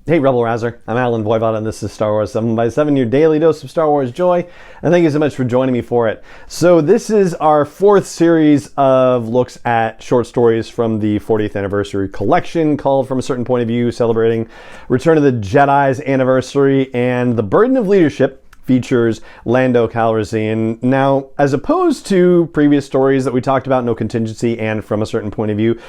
Hey Rebel Rouser, I'm Alan Voivod and this is Star Wars 7x7, your daily dose of Star Wars joy, and thank you so much for joining me for it. So this is our fourth series of looks at short stories from the 40th anniversary collection called From a Certain Point of View, celebrating Return of the Jedi's anniversary, and The Burden of Leadership features Lando Calrissian. Now, as opposed to previous stories that we talked about, No Contingency and From a Certain Point of View,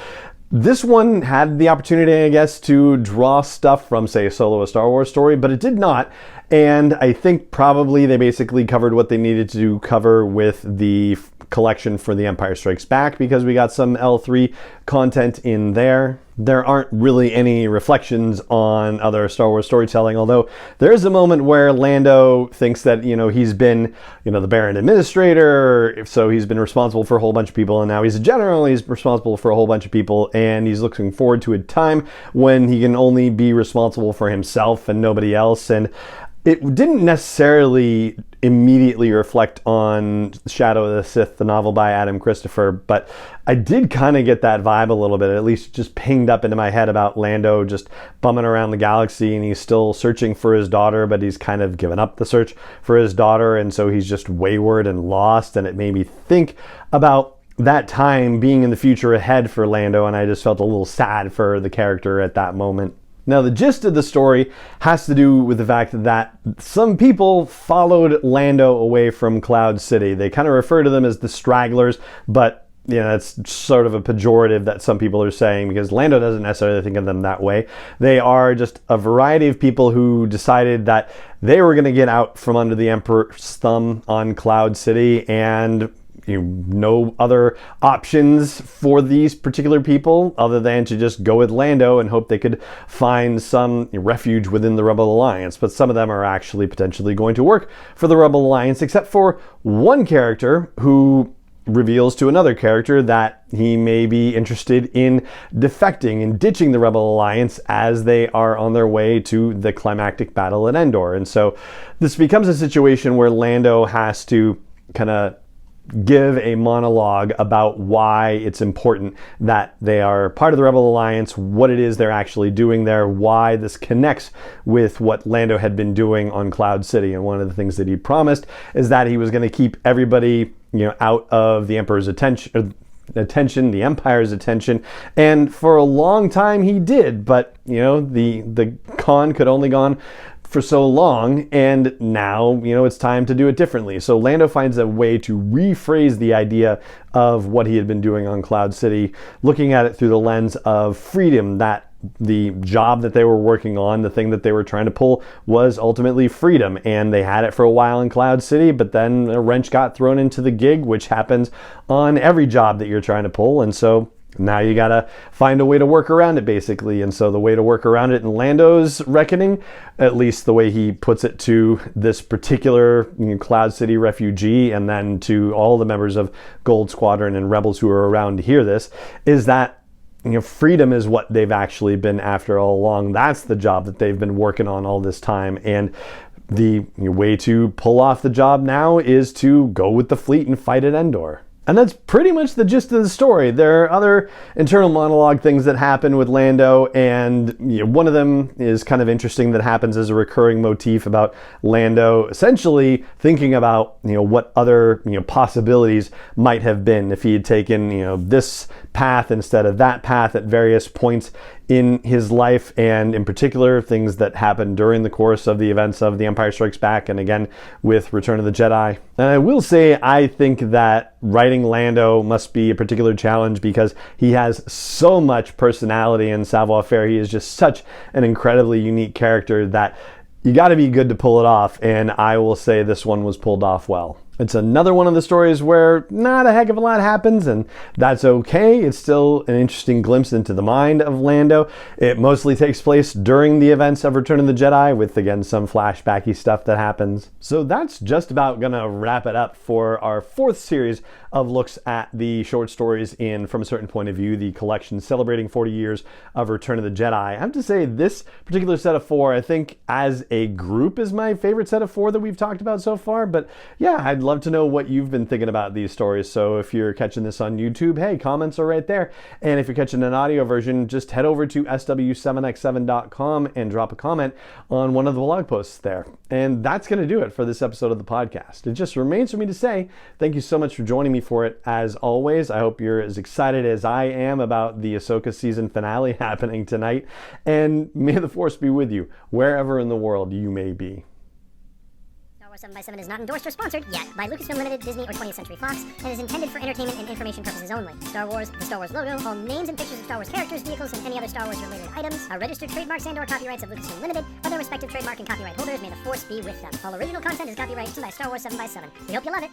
this one had the opportunity, I guess, to draw stuff from, say, Solo: A Star Wars Story, but it did not. And I think probably they basically covered what they needed to cover with the collection for The Empire Strikes Back, because we got some L3 content in there. There aren't really any reflections on other Star Wars storytelling, although there's a moment where Lando thinks that, he's been, the Baron Administrator, so he's been responsible for a whole bunch of people, and now he's a general, he's responsible for a whole bunch of people, and he's looking forward to a time when he can only be responsible for himself and nobody else. And it didn't necessarily immediately reflect on Shadow of the Sith, the novel by Adam Christopher, but I did kind of get that vibe a little bit, at least just pinged up into my head about Lando just bumming around the galaxy, and he's still searching for his daughter, but he's kind of given up the search for his daughter, and so he's just wayward and lost, and it made me think about that time being in the future ahead for Lando, and I just felt a little sad for the character at that moment. Now, the gist of the story has to do with the fact that some people followed Lando away from Cloud City. They kind of refer to them as the stragglers, but that's sort of a pejorative that some people are saying, because Lando doesn't necessarily think of them that way. They are just a variety of people who decided that they were going to get out from under the Emperor's thumb on Cloud City, and no other options for these particular people other than to just go with Lando and hope they could find some refuge within the Rebel Alliance. But some of them are actually potentially going to work for the Rebel Alliance, except for one character who reveals to another character that he may be interested in defecting and ditching the Rebel Alliance as they are on their way to the climactic battle at Endor. And so this becomes a situation where Lando has to kind of give a monologue about why it's important that they are part of the Rebel Alliance, what it is they're actually doing there, why this connects with what Lando had been doing on Cloud City. And one of the things that he promised is that he was going to keep everybody, out of the Emperor's attention, the Empire's attention, and for a long time he did, but the con could only gone for so long, and now it's time to do it differently. So Lando finds a way to rephrase the idea of what he had been doing on Cloud City, looking at it through the lens of freedom, that the job that they were working on, the thing that they were trying to pull, was ultimately freedom. And they had it for a while in Cloud City, but then a wrench got thrown into the gig, which happens on every job that you're trying to pull. And so now you gotta find a way to work around it, basically. And so the way to work around it in Lando's reckoning, at least the way he puts it to this particular Cloud City refugee, and then to all the members of Gold Squadron and Rebels who are around to hear this, is that freedom is what they've actually been after all along. That's the job that they've been working on all this time. And the way to pull off the job now is to go with the fleet and fight at Endor. And that's pretty much the gist of the story. There are other internal monologue things that happen with Lando, and one of them is kind of interesting, that happens as a recurring motif about Lando essentially thinking about what other possibilities might have been if he had taken this path instead of that path at various points in his life, and in particular things that happened during the course of the events of The Empire Strikes Back, and again with Return of the Jedi. And I will say, I think that writing Lando must be a particular challenge, because he has so much personality and savoir-faire. He is just such an incredibly unique character that you got to be good to pull it off, and I will say this one was pulled off well. It's another one of the stories where not a heck of a lot happens, and that's okay. It's still an interesting glimpse into the mind of Lando. It mostly takes place during the events of Return of the Jedi, with, again, some flashbacky stuff that happens. So that's just about gonna wrap it up for our fourth series of looks at the short stories in From a Certain Point of View, the collection celebrating 40 years of Return of the Jedi. I have to say, this particular set of four, I think as a group, is my favorite set of four that we've talked about so far. But yeah, I'd love to know what you've been thinking about these stories. So if you're catching this on YouTube, hey, comments are right there. And if you're catching an audio version, just head over to sw7x7.com and drop a comment on one of the blog posts there. And that's going to do it for this episode of the podcast. It just remains for me to say thank you so much for joining me for it. As always, I hope you're as excited as I am about the Ahsoka season finale happening tonight. And may the Force be with you wherever in the world you may be. Star Wars 7x7 is not endorsed or sponsored yet by Lucasfilm Limited, Disney, or 20th Century Fox, and is intended for entertainment and information purposes only. Star Wars, the Star Wars logo, all names and pictures of Star Wars characters, vehicles, and any other Star Wars related items are registered trademarks and/or copyrights of Lucasfilm Limited, or their respective trademark and copyright holders. May the Force be with them. All original content is copyrighted by Star Wars 7x7. We hope you love it.